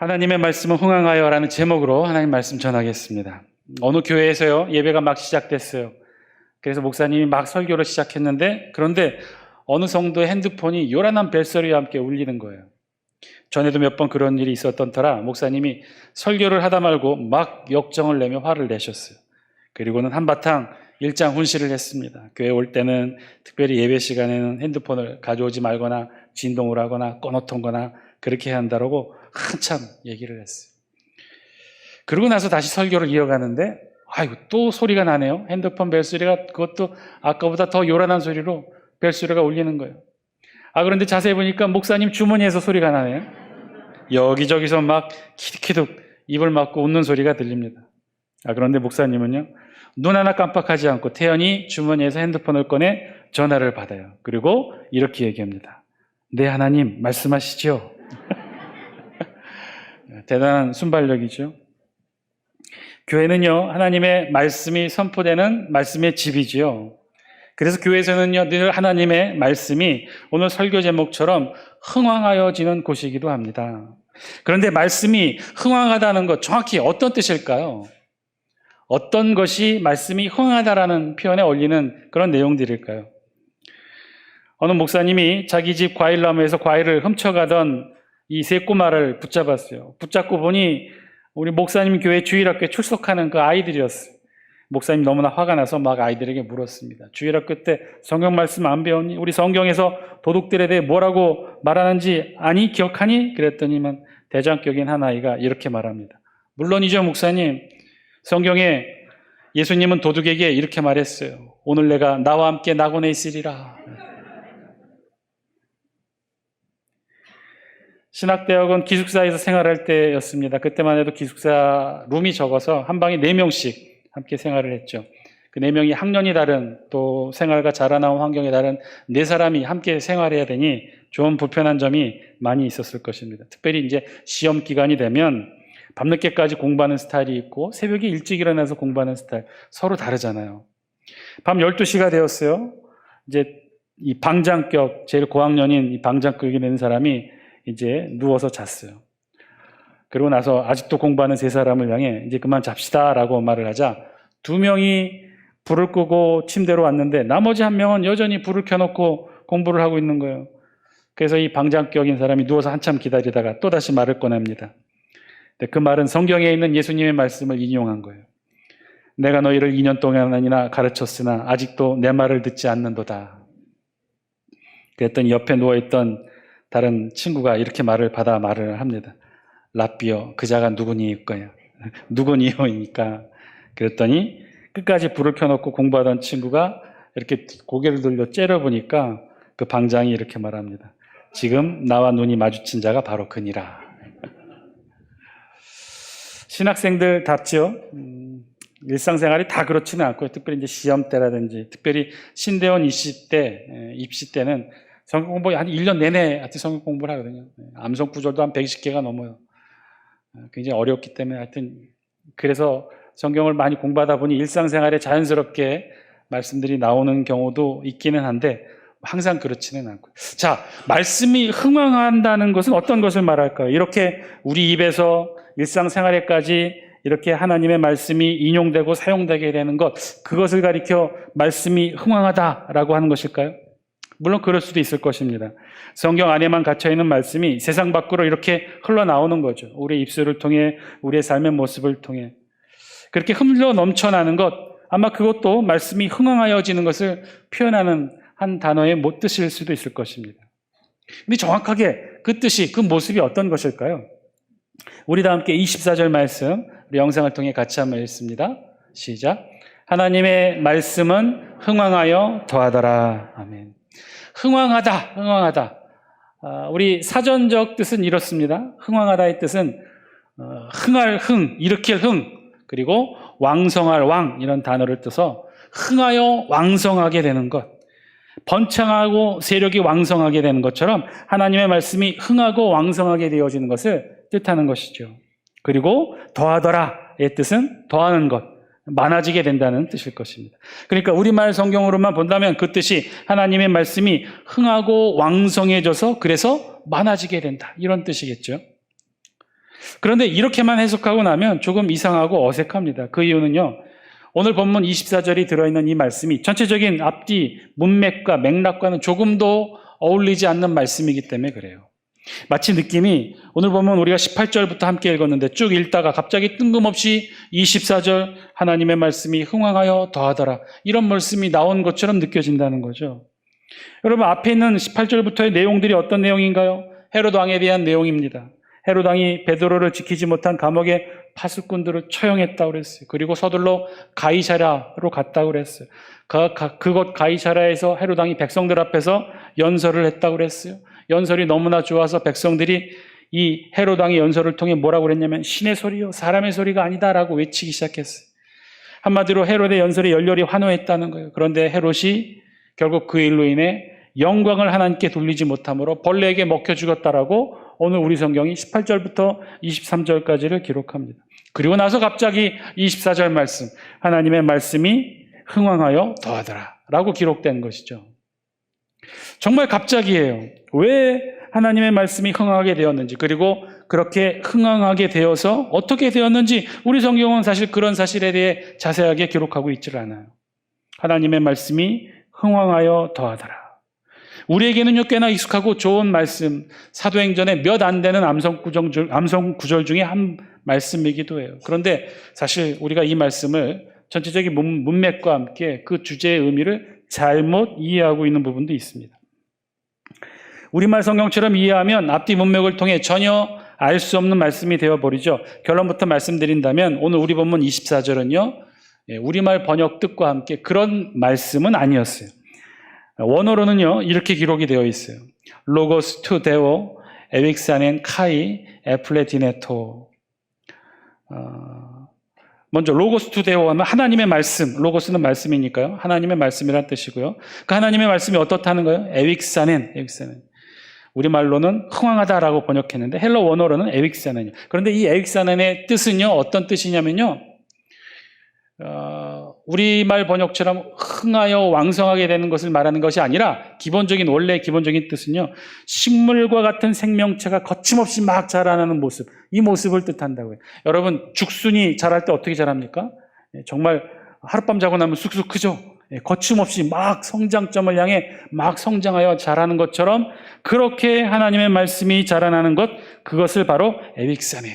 하나님의 말씀은 흥황하여라는 제목으로 하나님 말씀 전하겠습니다. 어느 교회에서요, 예배가 막 시작됐어요. 그래서 목사님이 막 설교를 시작했는데, 그런데 어느 성도의 핸드폰이 요란한 벨소리와 함께 울리는 거예요. 전에도 몇 번 그런 일이 있었던 터라 목사님이 설교를 하다 말고 막 역정을 내며 화를 내셨어요. 그리고는 한바탕 일장훈시를 했습니다. 교회 올 때는, 특별히 예배 시간에는 핸드폰을 가져오지 말거나 진동을 하거나 꺼놓던거나 그렇게 해야 한다고 한참 얘기를 했어요. 그러고 나서 다시 설교를 이어가는데, 아이고, 또 소리가 나네요. 핸드폰 벨소리가, 그것도 아까보다 더 요란한 소리로 벨소리가 울리는 거예요. 그런데 자세히 보니까 목사님 주머니에서 소리가 나네요. 여기저기서 막 키득키득 입을 막고 웃는 소리가 들립니다. 그런데 목사님은요, 눈 하나 깜빡하지 않고 태연히 주머니에서 핸드폰을 꺼내 전화를 받아요. 그리고 이렇게 얘기합니다. 네, 하나님 말씀하시죠. 대단한 순발력이죠. 교회는요, 하나님의 말씀이 선포되는 말씀의 집이지요. 그래서 교회에서는요, 늘 하나님의 말씀이 오늘 설교 제목처럼 흥황하여지는 곳이기도 합니다. 그런데 말씀이 흥황하다는 것, 정확히 어떤 뜻일까요? 어떤 것이 말씀이 흥황하다라는 표현에 어울리는 그런 내용들일까요? 어느 목사님이 자기 집 과일나무에서 과일을 훔쳐가던 이 세 꼬마를 붙잡았어요. 붙잡고 보니 우리 목사님 교회 주일학교에 출석하는 그 아이들이었어요. 목사님 너무나 화가 나서 막 아이들에게 물었습니다. 주일학교 때 성경 말씀 안 배웠니? 우리 성경에서 도둑들에 대해 뭐라고 말하는지 아니? 기억하니? 그랬더니만 대장격인 한 아이가 이렇게 말합니다. 물론이죠, 목사님. 성경에 예수님은 도둑에게 이렇게 말했어요. 오늘 내가 나와 함께 낙원에 있으리라. 신학대학원 기숙사에서 생활할 때였습니다. 그때만 해도 기숙사 룸이 적어서 한 방에 4명씩 함께 생활을 했죠. 그 4명이 학년이 다른, 또 생활과 자라나온 환경이 다른 4사람이 함께 생활해야 되니 좀 불편한 점이 많이 있었을 것입니다. 특별히 이제 시험 기간이 되면 밤늦게까지 공부하는 스타일이 있고 새벽에 일찍 일어나서 공부하는 스타일, 서로 다르잖아요. 밤 12시가 되었어요. 이제 이 방장격, 제일 고학년인 이 방장격이 된 사람이 이제 누워서 잤어요. 그러고 나서 아직도 공부하는 3사람을 향해 이제 그만 잡시다 라고 말을 하자 2명이 불을 끄고 침대로 왔는데 나머지 1명은 여전히 불을 켜놓고 공부를 하고 있는 거예요. 그래서 이 방장격인 사람이 누워서 한참 기다리다가 또다시 말을 꺼냅니다. 그 말은 성경에 있는 예수님의 말씀을 인용한 거예요. 내가 너희를 2년 동안이나 가르쳤으나 아직도 내 말을 듣지 않는도다. 그랬더니 옆에 누워있던 다른 친구가 이렇게 말을 받아 말을 합니다. 라삐어, 그자가 누구니까요? 누구니요이니까. 그랬더니 끝까지 불을 켜놓고 공부하던 친구가 이렇게 고개를 돌려 째려보니까 그 방장이 이렇게 말합니다. 지금 나와 눈이 마주친 자가 바로 그니라. 신학생들답죠. 일상생활이 다 그렇지는 않고요. 특별히 이제 시험 때라든지, 특별히 신대원 입시 때는 성경 공부 한 1년 내내 하여튼 성경 공부를 하거든요. 암송 구절도 한 120개가 넘어요. 굉장히 어렵기 때문에 하여튼 그래서 성경을 많이 공부하다 보니 일상생활에 자연스럽게 말씀들이 나오는 경우도 있기는 한데 항상 그렇지는 않고요. 자, 말씀이 흥황한다는 것은 어떤 것을 말할까요? 이렇게 우리 입에서 일상생활에까지 이렇게 하나님의 말씀이 인용되고 사용되게 되는 것, 그것을 가리켜 말씀이 흥황하다라고 하는 것일까요? 물론 그럴 수도 있을 것입니다. 성경 안에만 갇혀있는 말씀이 세상 밖으로 이렇게 흘러나오는 거죠. 우리의 입술을 통해, 우리의 삶의 모습을 통해. 그렇게 흘러 넘쳐나는 것, 아마 그것도 말씀이 흥황하여지는 것을 표현하는 한 단어의 뜻일 수도 있을 것입니다. 근데 정확하게 그 뜻이, 그 모습이 어떤 것일까요? 우리 다 함께 24절 말씀, 우리 영상을 통해 같이 한번 읽습니다. 시작. 하나님의 말씀은 흥황하여 더하더라. 아멘. 흥황하다, 흥황하다. 우리 사전적 뜻은 이렇습니다. 흥황하다의 뜻은 흥할 흥, 일으킬 흥, 그리고 왕성할 왕, 이런 단어를 떠서 흥하여 왕성하게 되는 것, 번창하고 세력이 왕성하게 되는 것처럼 하나님의 말씀이 흥하고 왕성하게 되어지는 것을 뜻하는 것이죠. 그리고 더하더라의 뜻은 더하는 것, 많아지게 된다는 뜻일 것입니다. 그러니까 우리말 성경으로만 본다면 그 뜻이 하나님의 말씀이 흥하고 왕성해져서 그래서 많아지게 된다, 이런 뜻이겠죠. 그런데 이렇게만 해석하고 나면 조금 이상하고 어색합니다. 그 이유는요, 오늘 본문 24절이 들어있는 이 말씀이 전체적인 앞뒤 문맥과 맥락과는 조금도 어울리지 않는 말씀이기 때문에 그래요. 마치 느낌이 오늘 보면 우리가 18절부터 함께 읽었는데 쭉 읽다가 갑자기 뜬금없이 24절 하나님의 말씀이 흥왕하여 더하더라, 이런 말씀이 나온 것처럼 느껴진다는 거죠. 여러분, 앞에 있는 18절부터의 내용들이 어떤 내용인가요? 헤롯 왕에 대한 내용입니다. 헤롯 왕이 베드로를 지키지 못한 감옥의 파수꾼들을 처형했다고 그랬어요. 그리고 서둘러 가이사랴로 갔다고 그랬어요. 그곳 가이사랴에서 헤롯 왕이 백성들 앞에서 연설을 했다고 그랬어요. 연설이 너무나 좋아서 백성들이 이 헤롯 왕의 연설을 통해 뭐라고 그랬냐면 신의 소리요 사람의 소리가 아니다라고 외치기 시작했어요. 한마디로 헤롯의 연설에 열렬히 환호했다는 거예요. 그런데 헤롯이 결국 그 일로 인해 영광을 하나님께 돌리지 못함으로 벌레에게 먹혀 죽었다라고 오늘 우리 성경이 18절부터 23절까지를 기록합니다. 그리고 나서 갑자기 24절 말씀, 하나님의 말씀이 흥왕하여 더하더라 라고 기록된 것이죠. 정말 갑자기예요. 왜 하나님의 말씀이 흥왕하게 되었는지, 그리고 그렇게 흥왕하게 되어서 어떻게 되었는지 우리 성경은 사실 그런 사실에 대해 자세하게 기록하고 있질 않아요. 하나님의 말씀이 흥왕하여 더하더라. 우리에게는요 꽤나 익숙하고 좋은 말씀, 사도행전에 몇 안 되는 암송 구절 중에 한 말씀이기도 해요. 그런데 사실 우리가 이 말씀을 전체적인 문맥과 함께 그 주제의 의미를 잘못 이해하고 있는 부분도 있습니다. 우리말 성경처럼 이해하면 앞뒤 문맥을 통해 전혀 알 수 없는 말씀이 되어버리죠. 결론부터 말씀드린다면 오늘 우리 본문 24절은요 우리말 번역 뜻과 함께 그런 말씀은 아니었어요. 원어로는요 이렇게 기록이 되어 있어요. 로고스 투 데오 에윅사넨 카이 에플레디네토. 먼저 로고스 투 데오 하면 하나님의 말씀, 로고스는 말씀이니까요. 하나님의 말씀이란 뜻이고요. 그 하나님의 말씀이 어떻다는 거예요? 에윅사넨. 우리말로는 흥왕하다라고 번역했는데 헬러 원어로는 에윅사넨이에요. 그런데 이 에윅사넨의 뜻은요 어떤 뜻이냐면요, 우리말 번역처럼 흥하여 왕성하게 되는 것을 말하는 것이 아니라 원래 기본적인 뜻은요 식물과 같은 생명체가 거침없이 막 자라나는 모습, 이 모습을 뜻한다고요. 여러분, 죽순이 자랄 때 어떻게 자랍니까? 정말 하룻밤 자고 나면 쑥쑥 크죠. 거침없이 막 성장점을 향해 막 성장하여 자라는 것처럼 그렇게 하나님의 말씀이 자라나는 것, 그것을 바로 에윅사네,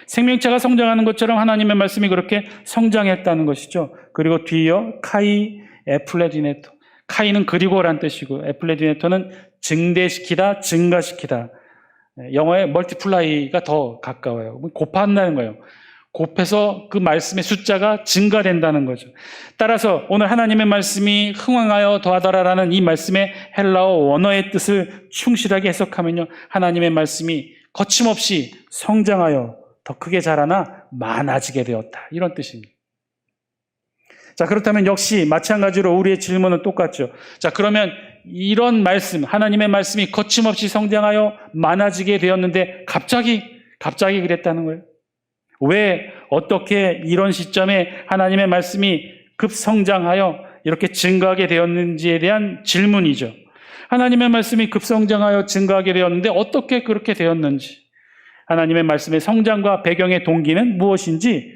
생명체가 성장하는 것처럼 하나님의 말씀이 그렇게 성장했다는 것이죠. 그리고 뒤이어 카이 에플레디네토. 카이는 그리고란 뜻이고 에플레디네토는 증대시키다, 증가시키다. 영어의 멀티플라이가 더 가까워요. 곱한다는 거예요. 곱해서 그 말씀의 숫자가 증가된다는 거죠. 따라서 오늘 하나님의 말씀이 흥왕하여 더하더라라는 이 말씀의 헬라어 원어의 뜻을 충실하게 해석하면요 하나님의 말씀이 거침없이 성장하여 더 크게 자라나 많아지게 되었다, 이런 뜻입니다. 자, 그렇다면 역시 마찬가지로 우리의 질문은 똑같죠. 자, 그러면 이런 말씀, 하나님의 말씀이 거침없이 성장하여 많아지게 되었는데 갑자기 그랬다는 거예요. 왜, 어떻게 이런 시점에 하나님의 말씀이 급성장하여 이렇게 증가하게 되었는지에 대한 질문이죠. 하나님의 말씀이 급성장하여 증가하게 되었는데 어떻게 그렇게 되었는지, 하나님의 말씀의 성장과 배경의 동기는 무엇인지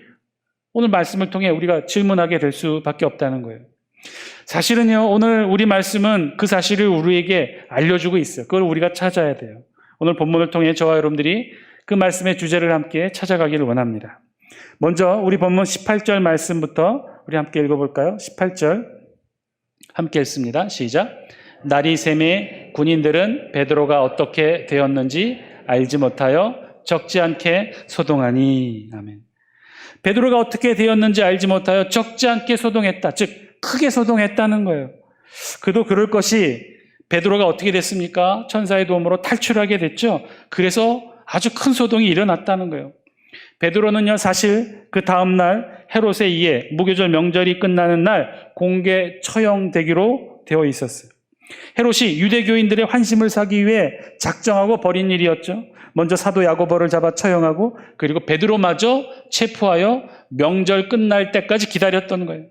오늘 말씀을 통해 우리가 질문하게 될 수밖에 없다는 거예요. 사실은요, 오늘 우리 말씀은 그 사실을 우리에게 알려주고 있어요. 그걸 우리가 찾아야 돼요. 오늘 본문을 통해 저와 여러분들이 그 말씀의 주제를 함께 찾아가기를 원합니다. 먼저 우리 본문 18절 말씀부터 우리 함께 읽어볼까요? 18절 함께 읽습니다. 시작. 날이 새매 군인들은 베드로가 어떻게 되었는지 알지 못하여 적지 않게 소동하니. 아멘. 베드로가 어떻게 되었는지 알지 못하여 적지 않게 소동했다. 즉 크게 소동했다는 거예요. 그도 그럴 것이, 베드로가 어떻게 됐습니까? 천사의 도움으로 탈출하게 됐죠. 그래서 아주 큰 소동이 일어났다는 거예요. 베드로는요 사실 그 다음 날 헤롯에 의해 무교절 명절이 끝나는 날 공개 처형되기로 되어 있었어요. 헤롯이 유대교인들의 환심을 사기 위해 작정하고 벌인 일이었죠. 먼저 사도 야고보를 잡아 처형하고 그리고 베드로마저 체포하여 명절 끝날 때까지 기다렸던 거예요.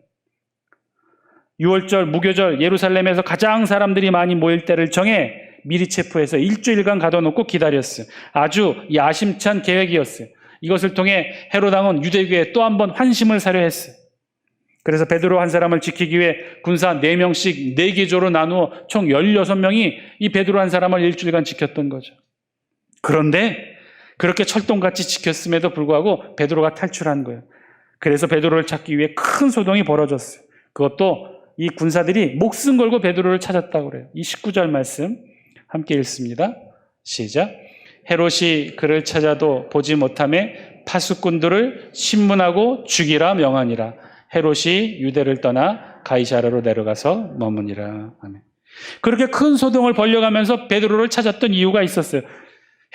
6월절 무교절 예루살렘에서 가장 사람들이 많이 모일 때를 정해 미리 체포해서 일주일간 가둬놓고 기다렸어요. 아주 야심찬 계획이었어요. 이것을 통해 헤롯 왕은 유대교에 또 한 번 환심을 사려 했어요. 그래서 베드로 한 사람을 지키기 위해 군사 4명씩 4개조로 나누어 총 16명이 이 베드로 한 사람을 일주일간 지켰던 거죠. 그런데 그렇게 철동같이 지켰음에도 불구하고 베드로가 탈출한 거예요. 그래서 베드로를 찾기 위해 큰 소동이 벌어졌어요. 그것도 이 군사들이 목숨 걸고 베드로를 찾았다고 그래요. 이 19절 말씀 함께 읽습니다. 시작. 헤롯이 그를 찾아도 보지 못하매 파수꾼들을 신문하고 죽이라 명하니라. 헤롯이 유대를 떠나 가이사랴로 내려가서 머무니라. 아멘. 그렇게 큰 소동을 벌려가면서 베드로를 찾았던 이유가 있었어요.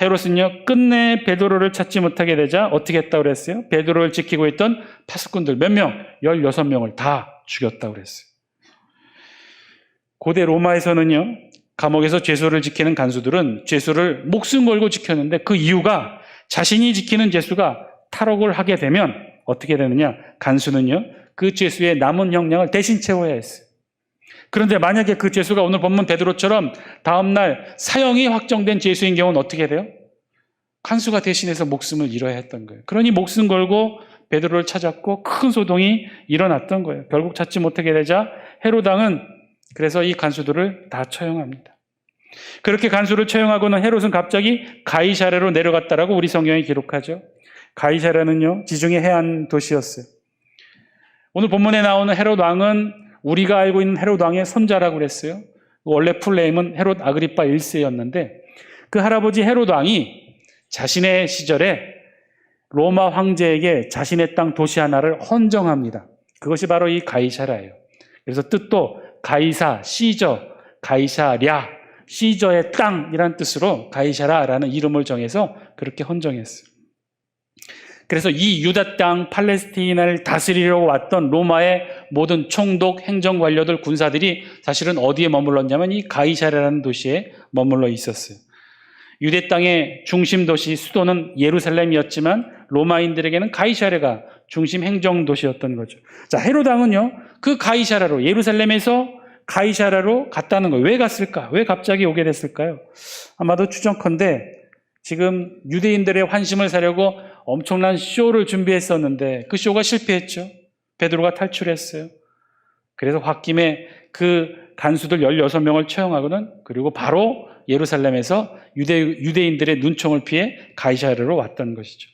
헤롯은요, 끝내 베드로를 찾지 못하게 되자 어떻게 했다고 그랬어요? 베드로를 지키고 있던 파수꾼들 몇 명? 16명을 다 죽였다고 그랬어요. 고대 로마에서는요, 감옥에서 죄수를 지키는 간수들은 죄수를 목숨 걸고 지켰는데 그 이유가 자신이 지키는 죄수가 탈옥을 하게 되면 어떻게 되느냐? 간수는요, 그 죄수의 남은 형량을 대신 채워야 했어요. 그런데 만약에 그 죄수가 오늘 본문 베드로처럼 다음날 사형이 확정된 죄수인 경우는 어떻게 돼요? 간수가 대신해서 목숨을 잃어야 했던 거예요. 그러니 목숨 걸고 베드로를 찾았고 큰 소동이 일어났던 거예요. 결국 찾지 못하게 되자 헤롯 왕은 그래서 이 간수들을 다 처형합니다. 그렇게 간수를 처형하고는 헤롯은 갑자기 가이사랴로 내려갔다라고 우리 성경이 기록하죠. 가이사랴는요, 지중해 해안 도시였어요. 오늘 본문에 나오는 헤롯 왕은 우리가 알고 있는 헤롯 왕의 손자라고 그랬어요. 원래 풀네임은 헤롯 아그리파 1세였는데 그 할아버지 헤롯 왕이 자신의 시절에 로마 황제에게 자신의 땅 도시 하나를 헌정합니다. 그것이 바로 이 가이사랴예요. 그래서 뜻도 가이사, 시저, 가이사랴, 시저의 땅이란 뜻으로 가이사랴라는 이름을 정해서 그렇게 헌정했어요. 그래서 이 유다 땅 팔레스티나를 다스리려고 왔던 로마의 모든 총독, 행정관료들, 군사들이 사실은 어디에 머물렀냐면 이 가이사랴라는 도시에 머물러 있었어요. 유대 땅의 중심 도시, 수도는 예루살렘이었지만 로마인들에게는 가이사랴가 중심 행정 도시였던 거죠. 자, 헤롯 왕은요, 그 가이사랴로, 예루살렘에서 가이사랴로 갔다는 거예요. 왜 갔을까? 왜 갑자기 오게 됐을까요? 아마도 추정컨대 지금 유대인들의 환심을 사려고 엄청난 쇼를 준비했었는데 그 쇼가 실패했죠. 베드로가 탈출했어요. 그래서 홧김에 그 간수들 16명을 처형하고는 그리고 바로 예루살렘에서 유대인들의 눈총을 피해 가이사랴로 왔던 것이죠.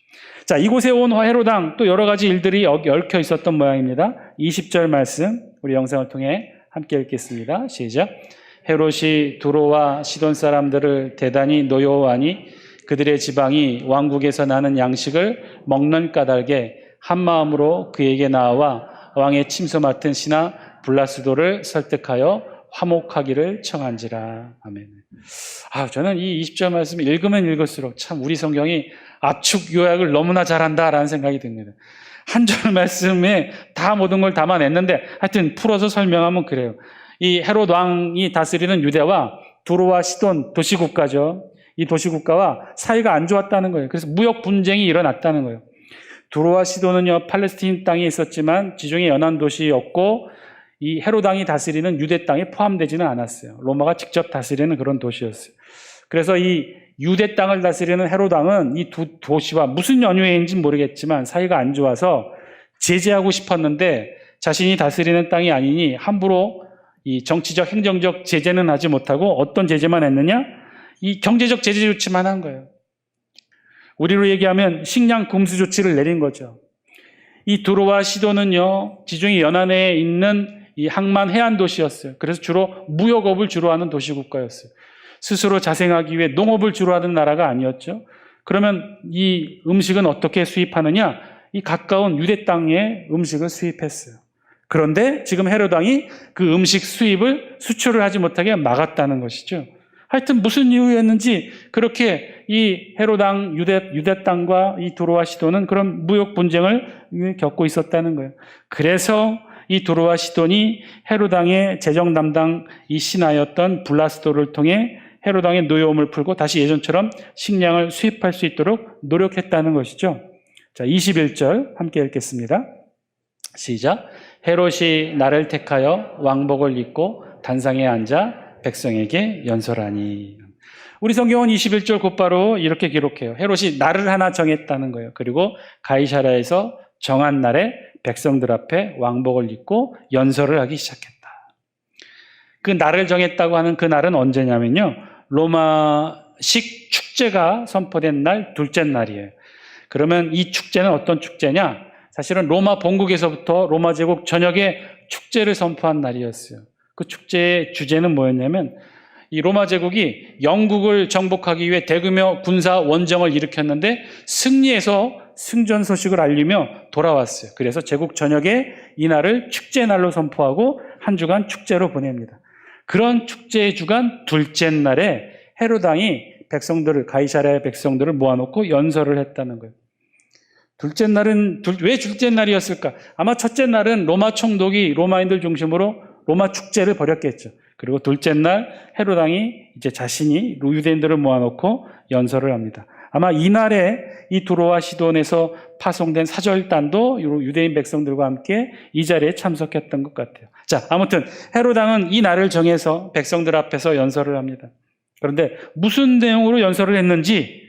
자, 이곳에 온 헤롯 왕 또 여러 가지 일들이 얽혀 있었던 모양입니다. 20절 말씀 우리 영상을 통해 함께 읽겠습니다. 시작. 헤롯이 두로와 시돈 사람들을 대단히 노여워하니 그들의 지방이 왕국에서 나는 양식을 먹는 까닭에 한 마음으로 그에게 나와 왕의 침소 맡은 신하 블라스도를 설득하여 화목하기를 청한지라. 아멘. 저는 이 20절 말씀 읽으면 읽을수록 참 우리 성경이 압축 요약을 너무나 잘한다라는 생각이 듭니다. 한 절 말씀에 다 모든 걸 담아냈는데 하여튼 풀어서 설명하면 그래요. 이 헤롯 왕이 다스리는 유대와 두로와 시돈 도시국가죠. 이 도시국가와 사이가 안 좋았다는 거예요. 그래서 무역 분쟁이 일어났다는 거예요. 두로와 시돈은요, 팔레스틴 땅에 있었지만 지중해 연안 도시였고 이 헤롯 왕이 다스리는 유대 땅에 포함되지는 않았어요. 로마가 직접 다스리는 그런 도시였어요. 그래서 이 유대 땅을 다스리는 헤롯 왕은 이 두 도시와 무슨 연유인지는 모르겠지만 사이가 안 좋아서 제재하고 싶었는데 자신이 다스리는 땅이 아니니 함부로 이 정치적, 행정적 제재는 하지 못하고 어떤 제재만 했느냐? 이 경제적 제재 조치만 한 거예요. 우리로 얘기하면 식량 금수 조치를 내린 거죠. 이 두로와 시돈은요, 지중해 연안에 있는 이 항만 해안 도시였어요. 그래서 주로 무역업을 주로 하는 도시국가였어요. 스스로 자생하기 위해 농업을 주로 하는 나라가 아니었죠. 그러면 이 음식은 어떻게 수입하느냐? 이 가까운 유대 땅에 음식을 수입했어요. 그런데 지금 헤롯 왕이 그 음식 수입을 수출을 하지 못하게 막았다는 것이죠. 하여튼 무슨 이유였는지 그렇게 이 헤롯 왕 유대 땅과 이 두로와 시돈은 그런 무역 분쟁을 겪고 있었다는 거예요. 그래서 이 두로와 시돈이 헤롯 왕의 재정 담당 이 신하였던 블라스도를 통해 헤롯 왕의 노여움을 풀고 다시 예전처럼 식량을 수입할 수 있도록 노력했다는 것이죠. 자, 21절 함께 읽겠습니다. 시작. 헤롯이 나를 택하여 왕복을 입고 단상에 앉아 백성에게 연설하니. 우리 성경은 21절 곧바로 이렇게 기록해요. 헤롯이 날을 하나 정했다는 거예요. 그리고 가이사랴에서 정한 날에 백성들 앞에 왕복을 입고 연설을 하기 시작했다. 그 날을 정했다고 하는 그 날은 언제냐면요, 로마식 축제가 선포된 날 둘째 날이에요. 그러면 이 축제는 어떤 축제냐? 사실은 로마 본국에서부터 로마 제국 전역에 축제를 선포한 날이었어요. 그 축제의 주제는 뭐였냐면, 이 로마 제국이 영국을 정복하기 위해 대규모 군사 원정을 일으켰는데 승리해서 승전 소식을 알리며 돌아왔어요. 그래서 제국 전역에 이 날을 축제날로 선포하고 한 주간 축제로 보냅니다. 그런 축제의 주간 둘째 날에 헤롯 왕이 가이사랴의 백성들을 모아놓고 연설을 했다는 거예요. 둘째 날은 왜 둘째 날이었을까? 아마 첫째 날은 로마 총독이 로마인들 중심으로 로마 축제를 벌였겠죠. 그리고 둘째 날 헤롯 왕이 이제 자신이 유대인들을 모아놓고 연설을 합니다. 아마 이날에 이 두로와 시돈에서 파송된 사절단도 유대인 백성들과 함께 이 자리에 참석했던 것 같아요. 자, 아무튼 헤롯 왕은 이 날을 정해서 백성들 앞에서 연설을 합니다. 그런데 무슨 내용으로 연설을 했는지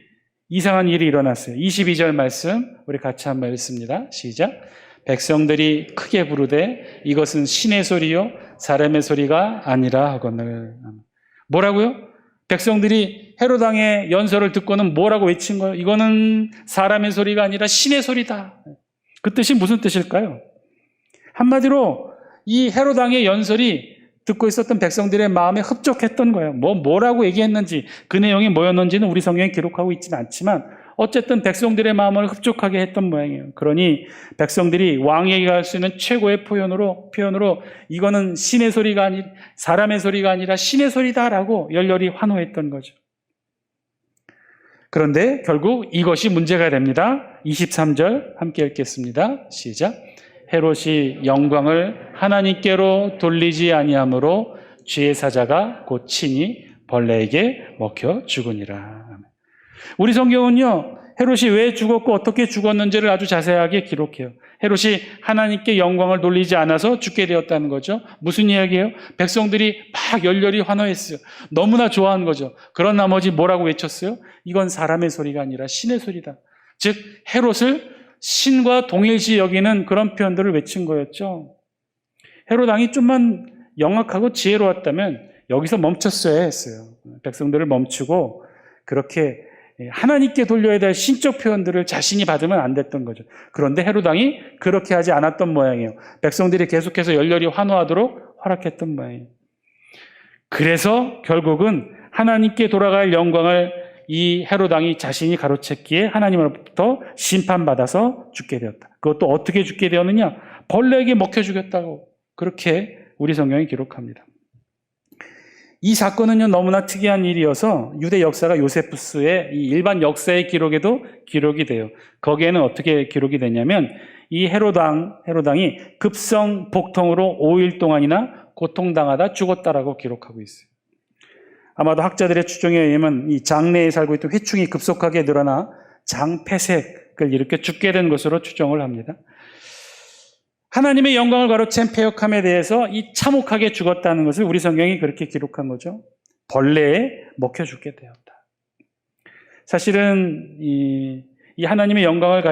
이상한 일이 일어났어요. 22절 말씀 우리 같이 한번 읽습니다. 시작. 백성들이 크게 부르되 이것은 신의 소리요 사람의 소리가 아니라 하거늘. 뭐라고요? 백성들이 헤롯 왕의 연설을 듣고는 뭐라고 외친 거예요? 이거는 사람의 소리가 아니라 신의 소리다. 그 뜻이 무슨 뜻일까요? 한마디로 이 헤롯 왕의 연설이 듣고 있었던 백성들의 마음에 흡족했던 거예요. 뭐라고 얘기했는지, 그 내용이 뭐였는지는 우리 성경에 기록하고 있지는 않지만 어쨌든 백성들의 마음을 흡족하게 했던 모양이에요. 그러니 백성들이 왕에게 할 수 있는 최고의 표현으로 이거는 신의 소리가 아니 사람의 소리가 아니라 신의 소리다라고 열렬히 환호했던 거죠. 그런데 결국 이것이 문제가 됩니다. 23절 함께 읽겠습니다. 시작. 헤롯이 영광을 하나님께로 돌리지 아니하므로 죄의 사자가 곧 친히 벌레에게 먹혀 죽으니라. 우리 성경은요, 헤롯이 왜 죽었고 어떻게 죽었는지를 아주 자세하게 기록해요. 헤롯이 하나님께 영광을 돌리지 않아서 죽게 되었다는 거죠. 무슨 이야기예요? 백성들이 막 열렬히 환호했어요. 너무나 좋아한 거죠. 그런 나머지 뭐라고 외쳤어요? 이건 사람의 소리가 아니라 신의 소리다. 즉 헤롯을 신과 동일시 여기는 그런 표현들을 외친 거였죠. 헤롯 왕이 좀만 영악하고 지혜로웠다면 여기서 멈췄어야 했어요. 백성들을 멈추고 그렇게 하나님께 돌려야 될 신적 표현들을 자신이 받으면 안 됐던 거죠. 그런데 헤롯 왕이 그렇게 하지 않았던 모양이에요. 백성들이 계속해서 열렬히 환호하도록 허락했던 모양이에요. 그래서 결국은 하나님께 돌아갈 영광을 이 헤롯 왕이 자신이 가로챘기에 하나님으로부터 심판받아서 죽게 되었다. 그것도 어떻게 죽게 되었느냐? 벌레에게 먹혀 죽였다고 그렇게 우리 성경이 기록합니다. 이 사건은요, 너무나 특이한 일이어서 유대 역사가 요세푸스의 이 일반 역사의 기록에도 기록이 돼요. 거기에는 어떻게 기록이 되냐면 이 헤롯 왕이 급성 복통으로 5일 동안이나 고통당하다 죽었다라고 기록하고 있어요. 아마도 학자들의 추정에 의하면 이 장내에 살고 있던 회충이 급속하게 늘어나 장폐색을 일으켜 죽게 된 것으로 추정을 합니다. 하나님의 영광을 가로챈 패역함에 대해서 이 참혹하게 죽었다는 것을 우리 성경이 그렇게 기록한 거죠. 벌레에 먹혀 죽게 되었다. 사실은 이 하나님의 영광을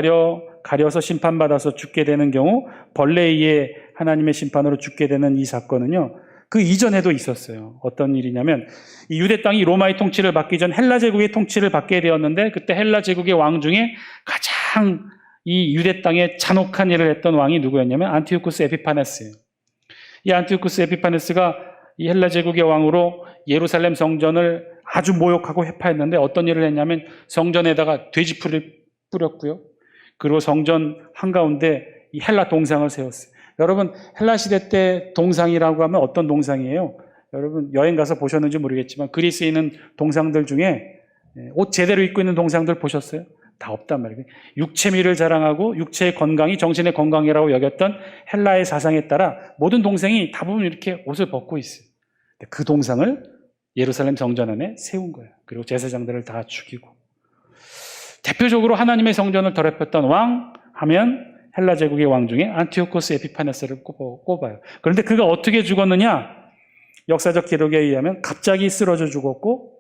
가려서 심판받아서 죽게 되는 경우 벌레에 의해 하나님의 심판으로 죽게 되는 이 사건은요, 그 이전에도 있었어요. 어떤 일이냐면 이 유대 땅이 로마의 통치를 받기 전 헬라 제국의 통치를 받게 되었는데 그때 헬라 제국의 왕 중에 가장 이 유대 땅에 잔혹한 일을 했던 왕이 누구였냐면 안티오쿠스 에피파네스예요. 이 안티오쿠스 에피파네스가 이 헬라 제국의 왕으로 예루살렘 성전을 아주 모욕하고 회파했는데 어떤 일을 했냐면 성전에다가 돼지풀을 뿌렸고요. 그리고 성전 한가운데 이 헬라 동상을 세웠어요. 여러분, 헬라 시대 때 동상이라고 하면 어떤 동상이에요? 여러분 여행 가서 보셨는지 모르겠지만 그리스에 있는 동상들 중에 옷 제대로 입고 있는 동상들 보셨어요? 다 없단 말이에요. 육체미를 자랑하고 육체의 건강이 정신의 건강이라고 여겼던 헬라의 사상에 따라 모든 동상이 대부분 이렇게 옷을 벗고 있어요. 그 동상을 예루살렘 성전 안에 세운 거예요. 그리고 제사장들을 다 죽이고. 대표적으로 하나님의 성전을 더럽혔던 왕 하면 헬라 제국의 왕 중에 안티오코스 에피파네스를 꼽아요. 그런데 그가 어떻게 죽었느냐? 역사적 기록에 의하면 갑자기 쓰러져 죽었고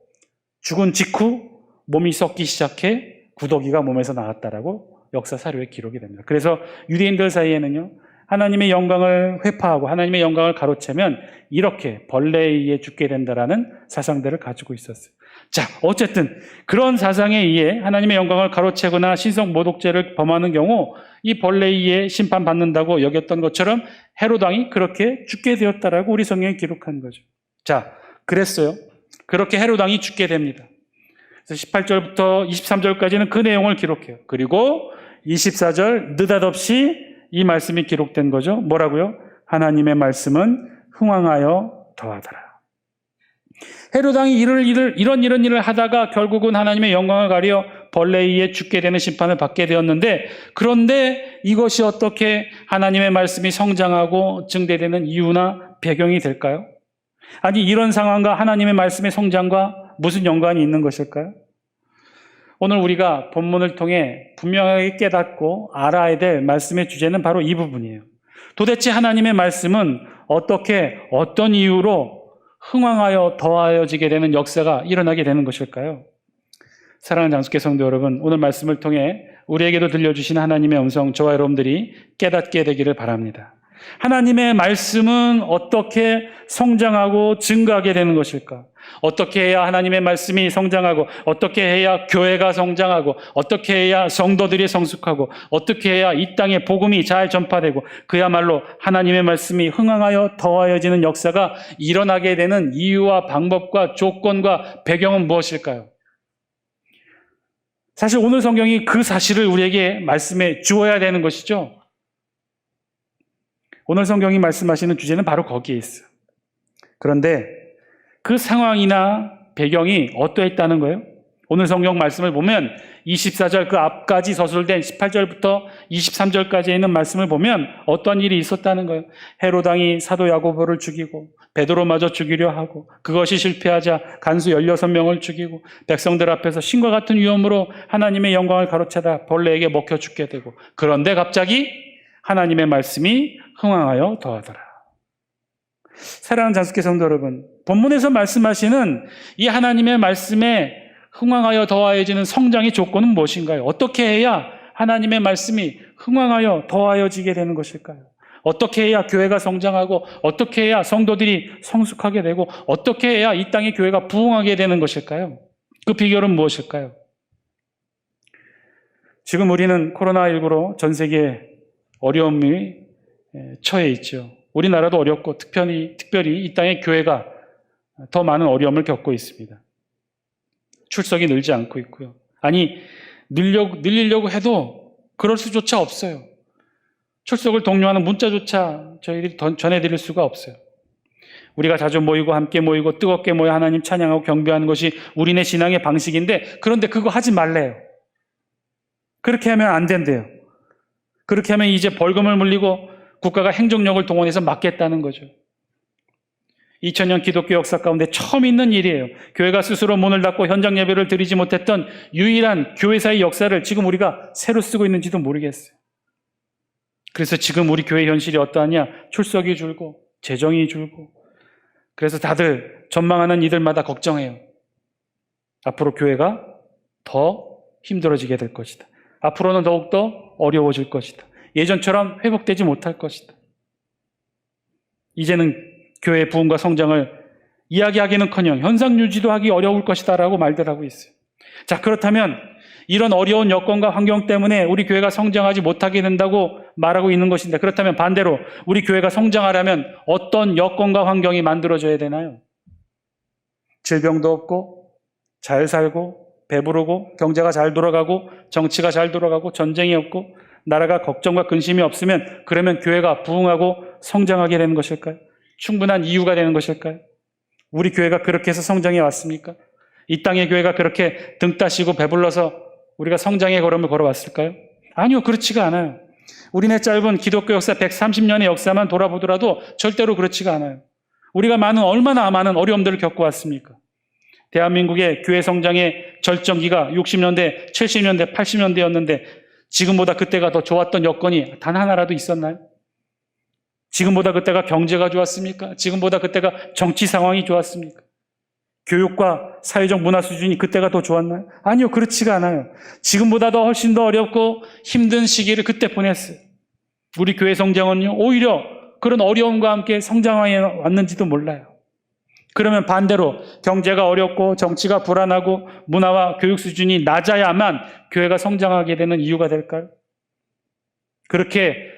죽은 직후 몸이 썩기 시작해 구더기가 몸에서 나왔다라고 역사 사료에 기록이 됩니다. 그래서 유대인들 사이에는요, 하나님의 영광을 회파하고 하나님의 영광을 가로채면 이렇게 벌레에 의해 죽게 된다라는 사상들을 가지고 있었어요. 자, 어쨌든 그런 사상에 의해 하나님의 영광을 가로채거나 신성 모독죄를 범하는 경우 이 벌레에 의해 심판받는다고 여겼던 것처럼 헤롯 왕이 그렇게 죽게 되었다라고 우리 성경에 기록한 거죠. 자, 그랬어요. 그렇게 헤롯 왕이 죽게 됩니다. 그래서 18절부터 23절까지는 그 내용을 기록해요. 그리고 24절 느닷없이 이 말씀이 기록된 거죠. 뭐라고요? 하나님의 말씀은 흥왕하여 더하더라. 헤롯 왕이 이런 일을 하다가 결국은 하나님의 영광을 가려 벌레에 의해 죽게 되는 심판을 받게 되었는데, 그런데 이것이 어떻게 하나님의 말씀이 성장하고 증대되는 이유나 배경이 될까요? 아니, 이런 상황과 하나님의 말씀의 성장과 무슨 연관이 있는 것일까요? 오늘 우리가 본문을 통해 분명하게 깨닫고 알아야 될 말씀의 주제는 바로 이 부분이에요. 도대체 하나님의 말씀은 어떻게, 어떤 이유로 흥왕하여 더하여지게 되는 역사가 일어나게 되는 것일까요? 사랑하는 장수교 성도 여러분, 오늘 말씀을 통해 우리에게도 들려주신 하나님의 음성, 저와 여러분들이 깨닫게 되기를 바랍니다. 하나님의 말씀은 어떻게 성장하고 증가하게 되는 것일까? 어떻게 해야 하나님의 말씀이 성장하고, 어떻게 해야 교회가 성장하고, 어떻게 해야 성도들이 성숙하고, 어떻게 해야 이 땅에 복음이 잘 전파되고, 그야말로 하나님의 말씀이 흥황하여 더하여지는 역사가 일어나게 되는 이유와 방법과 조건과 배경은 무엇일까요? 사실 오늘 성경이 그 사실을 우리에게 말씀해 주어야 되는 것이죠. 오늘 성경이 말씀하시는 주제는 바로 거기에 있어요. 그런데 그 상황이나 배경이 어떠했다는 거예요? 오늘 성경 말씀을 보면 24절 그 앞까지 서술된 18절부터 23절까지 있는 말씀을 보면 어떤 일이 있었다는 거예요. 헤롯 왕이 사도 야고보를 죽이고 베드로마저 죽이려 하고, 그것이 실패하자 간수 16명을 죽이고 백성들 앞에서 신과 같은 위험으로 하나님의 영광을 가로채다 벌레에게 먹혀 죽게 되고, 그런데 갑자기 하나님의 말씀이 흥황하여 더하더라. 사랑하는 장수교 성도 여러분, 본문에서 말씀하시는 이 하나님의 말씀에 흥황하여 더하여지는 성장의 조건은 무엇인가요? 어떻게 해야 하나님의 말씀이 흥황하여 더하여지게 되는 것일까요? 어떻게 해야 교회가 성장하고, 어떻게 해야 성도들이 성숙하게 되고, 어떻게 해야 이 땅의 교회가 부흥하게 되는 것일까요? 그 비결은 무엇일까요? 지금 우리는 코로나19로 전 세계에 어려움이 처해 있죠. 우리나라도 어렵고 특별히 이 땅의 교회가 더 많은 어려움을 겪고 있습니다. 출석이 늘지 않고 있고요. 아니, 늘리려고 해도 그럴 수조차 없어요. 출석을 독려하는 문자조차 저희들이 전해드릴 수가 없어요. 우리가 자주 모이고 함께 모이고 뜨겁게 모여 하나님 찬양하고 경배하는 것이 우리네 신앙의 방식인데, 그런데 그거 하지 말래요. 그렇게 하면 안 된대요. 그렇게 하면 이제 벌금을 물리고 국가가 행정력을 동원해서 막겠다는 거죠. 2000년 기독교 역사 가운데 처음 있는 일이에요. 교회가 스스로 문을 닫고 현장 예배를 드리지 못했던 유일한 교회사의 역사를 지금 우리가 새로 쓰고 있는지도 모르겠어요. 그래서 지금 우리 교회 현실이 어떠하냐? 출석이 줄고 재정이 줄고, 그래서 다들 전망하는 이들마다 걱정해요. 앞으로 교회가 더 힘들어지게 될 것이다. 앞으로는 더욱더 어려워질 것이다. 예전처럼 회복되지 못할 것이다. 이제는 교회의 부흥과 성장을 이야기하기는커녕 현상 유지도 하기 어려울 것이다 라고 말들 하고 있어요. 자, 그렇다면 이런 어려운 여건과 환경 때문에 우리 교회가 성장하지 못하게 된다고 말하고 있는 것인데, 그렇다면 반대로 우리 교회가 성장하려면 어떤 여건과 환경이 만들어져야 되나요? 질병도 없고 잘 살고 배부르고 경제가 잘 돌아가고 정치가 잘 돌아가고 전쟁이 없고 나라가 걱정과 근심이 없으면, 그러면 교회가 부흥하고 성장하게 되는 것일까요? 충분한 이유가 되는 것일까요? 우리 교회가 그렇게 해서 성장해 왔습니까? 이 땅의 교회가 그렇게 등 따시고 배불러서 우리가 성장의 걸음을 걸어왔을까요? 아니요, 그렇지가 않아요. 우리네 짧은 기독교 역사 130년의 역사만 돌아보더라도 절대로 그렇지가 않아요. 우리가 얼마나 많은 어려움들을 겪어왔습니까? 대한민국의 교회 성장의 절정기가 60년대, 70년대, 80년대였는데 지금보다 그때가 더 좋았던 여건이 단 하나라도 있었나요? 지금보다 그때가 경제가 좋았습니까? 지금보다 그때가 정치 상황이 좋았습니까? 교육과 사회적 문화 수준이 그때가 더 좋았나요? 아니요, 그렇지가 않아요. 지금보다 더 훨씬 더 어렵고 힘든 시기를 그때 보냈어요. 우리 교회 성장은요, 오히려 그런 어려움과 함께 성장해 왔는지도 몰라요. 그러면 반대로 경제가 어렵고 정치가 불안하고 문화와 교육 수준이 낮아야만 교회가 성장하게 되는 이유가 될까요? 그렇게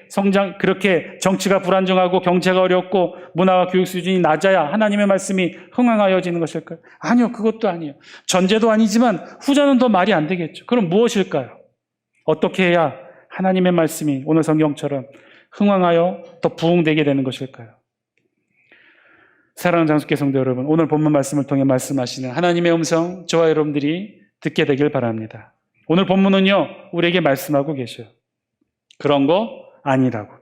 정치가 불안정하고 경제가 어렵고 문화와 교육 수준이 낮아야 하나님의 말씀이 흥황하여지는 것일까요? 아니요, 그것도 아니에요. 전제도 아니지만 후자는 더 말이 안 되겠죠. 그럼 무엇일까요? 어떻게 해야 하나님의 말씀이 오늘 성경처럼 흥황하여 더 부흥되게 되는 것일까요? 사랑하는 장수교 성도 여러분, 오늘 본문 말씀을 통해 말씀하시는 하나님의 음성, 저와 여러분들이 듣게 되길 바랍니다. 오늘 본문은요, 우리에게 말씀하고 계셔요. 그런 거 아니라고.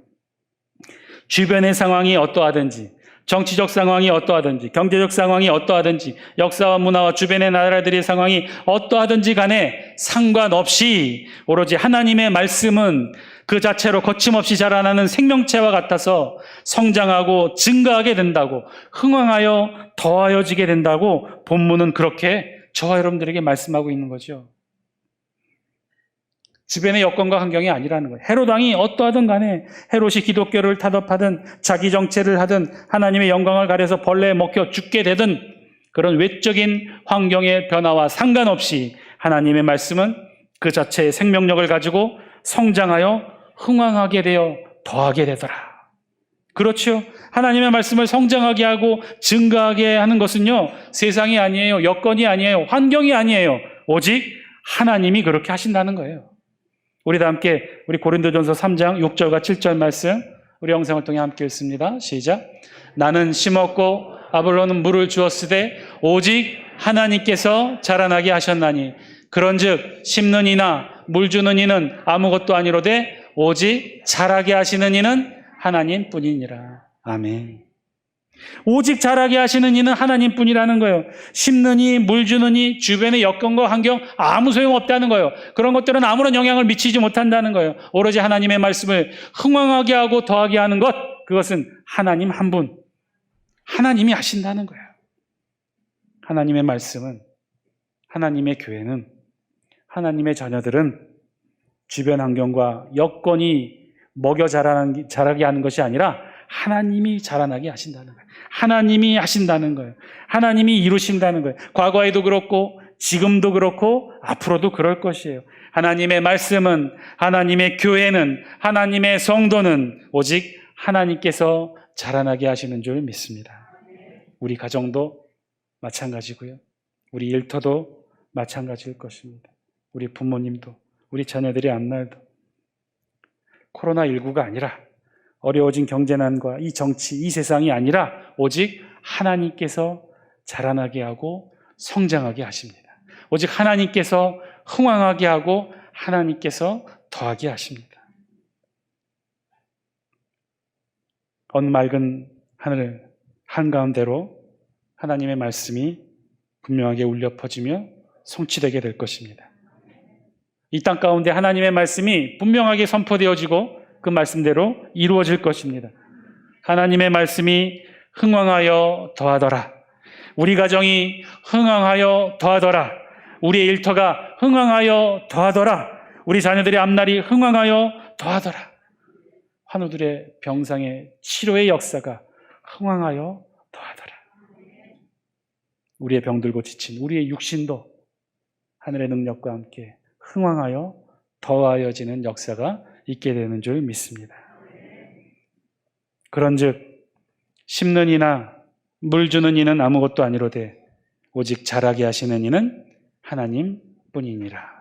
주변의 상황이 어떠하든지, 정치적 상황이 어떠하든지, 경제적 상황이 어떠하든지, 역사와 문화와 주변의 나라들의 상황이 어떠하든지 간에 상관없이 오로지 하나님의 말씀은 그 자체로 거침없이 자라나는 생명체와 같아서 성장하고 증가하게 된다고, 흥황하여 더하여지게 된다고 본문은 그렇게 저와 여러분들에게 말씀하고 있는 거죠. 주변의 여건과 환경이 아니라는 거예요. 헤롯 왕이 어떠하든 간에 헤롯이 기독교를 타협하든 자기 정체를 하든 하나님의 영광을 가려서 벌레에 먹혀 죽게 되든 그런 외적인 환경의 변화와 상관없이 하나님의 말씀은 그 자체의 생명력을 가지고 성장하여 흥황하게 되어 더하게 되더라. 그렇죠. 하나님의 말씀을 성장하게 하고 증가하게 하는 것은요, 세상이 아니에요. 여건이 아니에요. 환경이 아니에요. 오직 하나님이 그렇게 하신다는 거예요. 우리 다 함께 우리 고린도전서 3장 6절과 7절 말씀 우리 영상을 통해 함께 읽습니다. 시작. 나는 심었고 아볼로는 물을 주었으되 오직 하나님께서 자라나게 하셨나니 그런즉 심는 이나 물 주는 이는 아무것도 아니로되 오직 자라게 하시는 이는 하나님뿐이니라. 아멘. 오직 자라게 하시는 이는 하나님뿐이라는 거예요. 심는 이, 물 주는 이, 주변의 여건과 환경 아무 소용없다는 거예요. 그런 것들은 아무런 영향을 미치지 못한다는 거예요. 오로지 하나님의 말씀을 흥황하게 하고 더하게 하는 것, 그것은 하나님 한 분, 하나님이 하신다는 거예요. 하나님의 말씀은, 하나님의 교회는, 하나님의 자녀들은 주변 환경과 여건이 먹여 자라게 하는 것이 아니라 하나님이 자라나게 하신다는 거예요. 하나님이 하신다는 거예요. 하나님이 이루신다는 거예요. 과거에도 그렇고 지금도 그렇고 앞으로도 그럴 것이에요. 하나님의 말씀은, 하나님의 교회는, 하나님의 성도는 오직 하나님께서 자라나게 하시는 줄 믿습니다. 우리 가정도 마찬가지고요. 우리 일터도 마찬가지일 것입니다. 우리 부모님도, 우리 자녀들의 앞날도. 코로나19가 아니라 어려워진 경제난과 이 정치, 이 세상이 아니라 오직 하나님께서 자라나게 하고 성장하게 하십니다. 오직 하나님께서 흥황하게 하고 하나님께서 더하게 하십니다. 어느 맑은 하늘 한가운데로 하나님의 말씀이 분명하게 울려 퍼지며 성취되게 될 것입니다. 이 땅 가운데 하나님의 말씀이 분명하게 선포되어지고 그 말씀대로 이루어질 것입니다. 하나님의 말씀이 흥황하여 더하더라. 우리 가정이 흥황하여 더하더라. 우리의 일터가 흥황하여 더하더라. 우리 자녀들의 앞날이 흥황하여 더하더라. 환우들의 병상의 치료의 역사가 흥황하여 더하더라. 우리의 병들고 지친 우리의 육신도 하늘의 능력과 함께 흥황하여 더하여지는 역사가 있게 되는 줄 믿습니다. 그런즉 심는 이나 물 주는 이는 아무것도 아니로되 오직 자라게 하시는 이는 하나님뿐이니라.